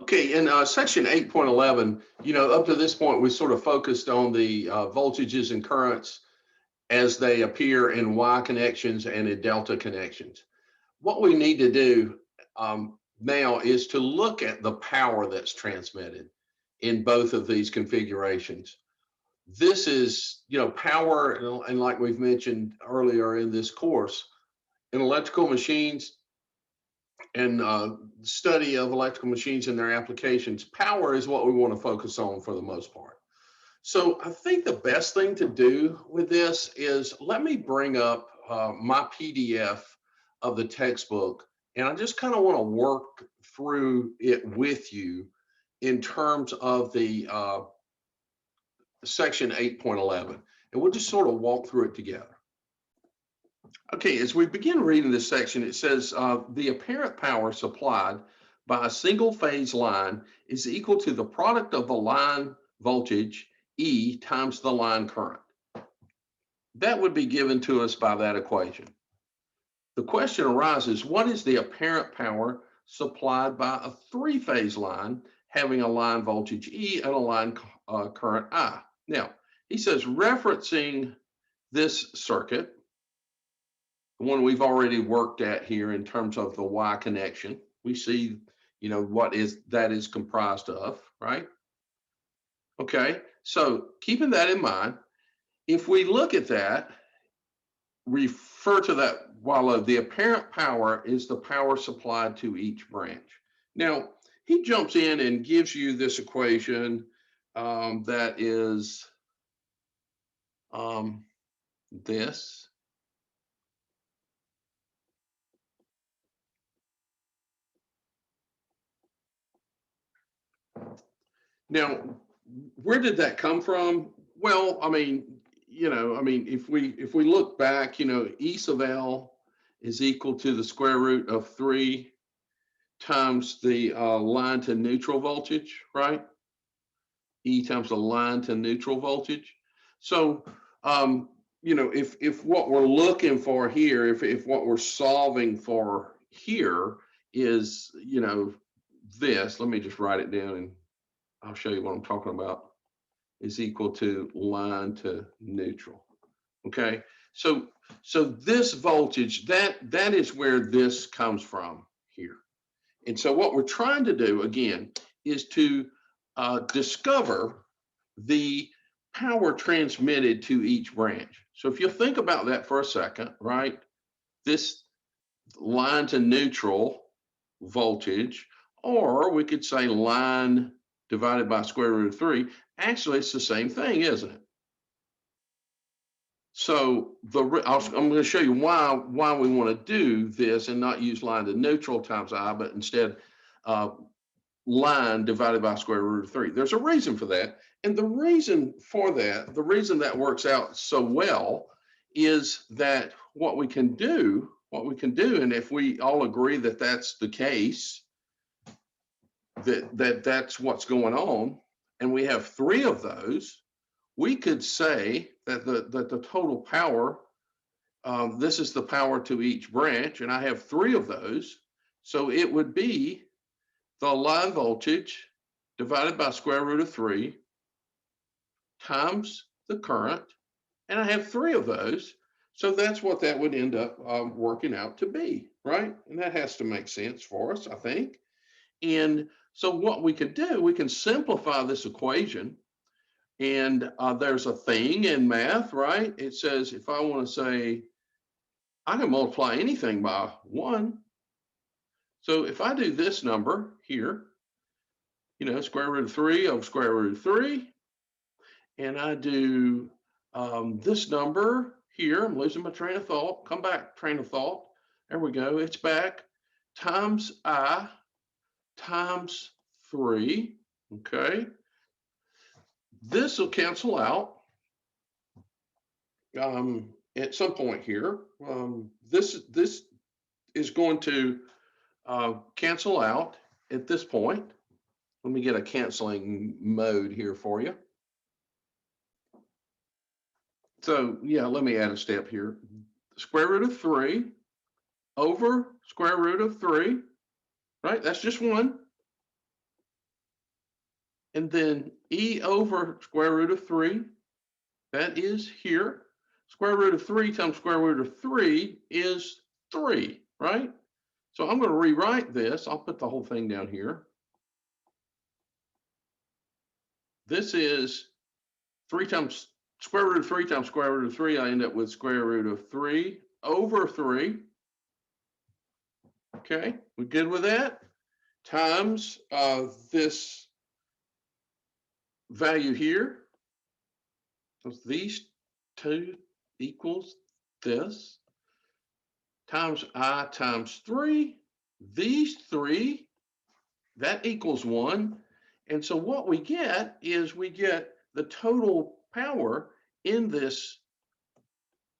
Okay, in section 8.11, up to this point, we sort of focused on the voltages and currents as they appear in Y connections and in delta connections. What we need to do now is to look at the power that's transmitted in both of these configurations. This is, power, and like we've mentioned earlier in this course, in electrical machines and study of electrical machines and their applications, power is what we want to focus on for the most part. So I think the best thing to do with this is let me bring up my PDF of the textbook, and I just kind of want to work through it with you in terms of the section 8.11, and we'll just sort of walk through it together. Okay, as we begin reading this section, it says the apparent power supplied by a single phase line is equal to the product of the line voltage E times the line current. That would be given to us by that equation. The question arises, what is the apparent power supplied by a three-phase line having a line voltage E and a line current I? Now, he says referencing this circuit, the one we've already worked at here in terms of the Y connection, we see, what that is comprised of, right? Okay, so keeping that in mind, if we look at that, refer to that while the apparent power is the power supplied to each branch. Now, he jumps in and gives you this equation that is this. Now, where did that come from? Well, if we look back, E sub L is equal to the square root of 3 times the line to neutral voltage, right? E times the line to neutral voltage. So, if what we're looking for here, if what we're solving for here is, this, let me just write it down and I'll show you what I'm talking about, is equal to line to neutral. Okay, so this voltage, that is where this comes from here. And so what we're trying to do again is to discover the power transmitted to each branch. So if you think about that for a second, right? This line to neutral voltage, or we could say line divided by square root of 3, actually it's the same thing, isn't it? So I'm going to show you why we want to do this and not use line to neutral times I, but instead line divided by square root of 3. There's a reason for that. And the reason for that, the reason that works out so well is that what we can do, and if we all agree that that's the case, that's what's going on, and we have 3 of those, we could say that the total power, this is the power to each branch, and I have 3 of those, so it would be the line voltage divided by square root of 3 times the current, and I have 3 of those, so that's what that would end up working out to be, right? And that has to make sense for us, I think. And so what we could do, we can simplify this equation. And there's a thing in math, right? It says if I want to say, I can multiply anything by 1. So if I do this number here, square root of 3 over square root of 3, and I do this number here, I'm losing my train of thought, come back, train of thought, there we go, it's back, times I times 3, okay? This will cancel out at some point here. This is going to cancel out at this point. Let me get a canceling mode here for you. So yeah, let me add a step here. Square root of 3 over square root of 3, right? That's just 1. And then E over square root of 3, that is here. Square root of 3 times square root of 3 is 3, right? So I'm going to rewrite this. I'll put the whole thing down here. This is 3 times square root of 3 times square root of 3. I end up with square root of 3 over 3. Okay, we good with that? Times this value here. So these two equals this times I times 3. These 3, that equals 1. And so what we get is we get the total power in this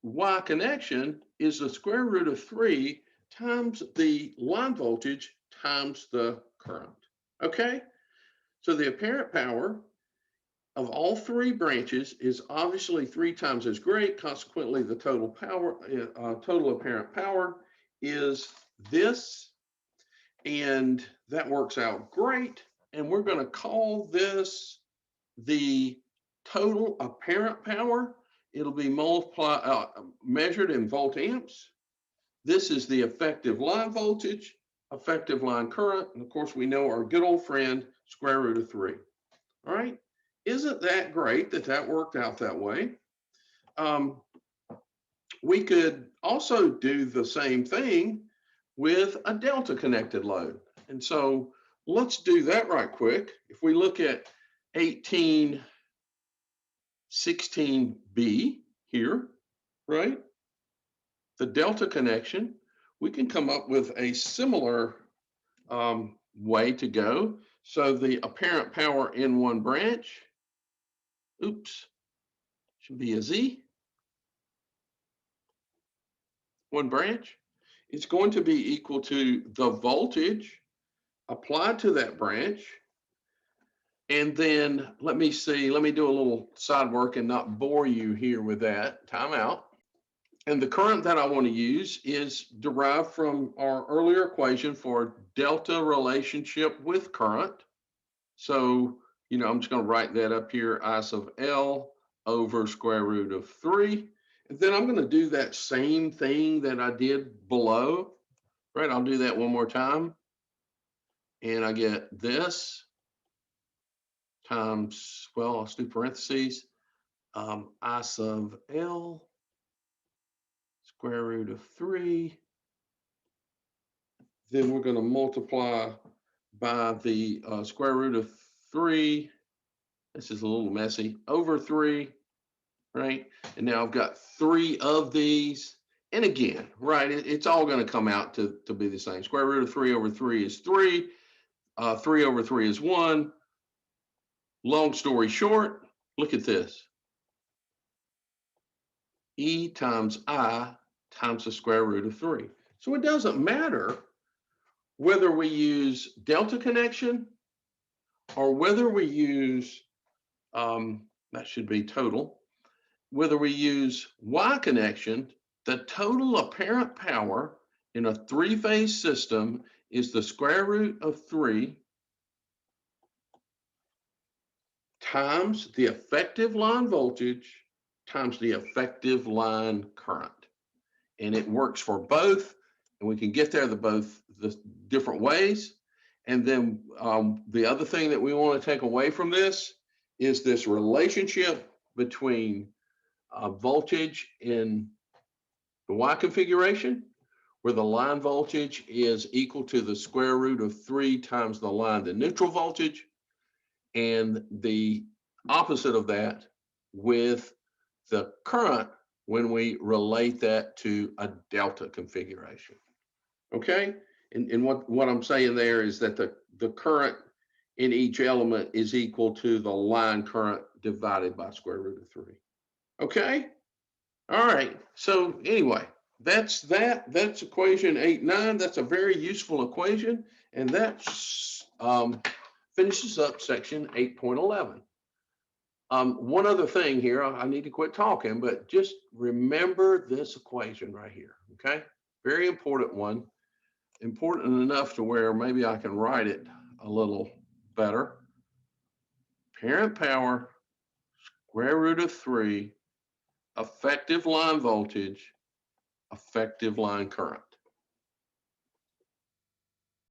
Y connection is the square root of 3 times the line voltage times the current. Okay? So the apparent power of all 3 branches is obviously 3 times as great. Consequently, the total power, total apparent power is this, and that works out great. And we're going to call this the total apparent power. It'll be measured in volt amps. This is the effective line voltage, effective line current, and of course we know our good old friend square root of 3. All right, isn't that great that that worked out that way? We could also do the same thing with a delta connected load. And so let's do that right quick. If we look at 1816B here, right? The delta connection, we can come up with a similar way to go. So the apparent power in one branch, oops, should be a Z, one branch, is going to be equal to the voltage applied to that branch. And then let me see, let me do a little side work and not bore you here with that. Time out. And the current that I want to use is derived from our earlier equation for delta relationship with current. So, I'm just going to write that up here, I sub L over square root of 3. And then I'm going to do that same thing that I did below, right? I'll do that one more time. And I get this times, well, I'll do parentheses, I sub L square root of 3. Then we're going to multiply by the square root of 3. This is a little messy, over 3, right? And now I've got 3 of these. And again, right, it's all going to come out to be the same. Square root of 3 over 3 is 3. 3 over 3 is 1. Long story short, look at this. E times I times the square root of 3. So it doesn't matter whether we use delta connection or whether we use, that should be total, whether we use Y connection, the total apparent power in a 3-phase system is the square root of 3 times the effective line voltage times the effective line current. And it works for both, and we can get there the different ways. And then the other thing that we want to take away from this is this relationship between voltage in the Y configuration, where the line voltage is equal to the square root of 3 times the line to neutral voltage, and the opposite of that with the current when we relate that to a delta configuration. Okay, and what I'm saying there is that the current in each element is equal to the line current divided by square root of 3. Okay, all right, so anyway, that's equation 8-9. That's a very useful equation, and that finishes up section 8.11. One other thing here, I need to quit talking, but just remember this equation right here, okay? Very important one, important enough to where maybe I can write it a little better. Parent power, square root of 3, effective line voltage, effective line current.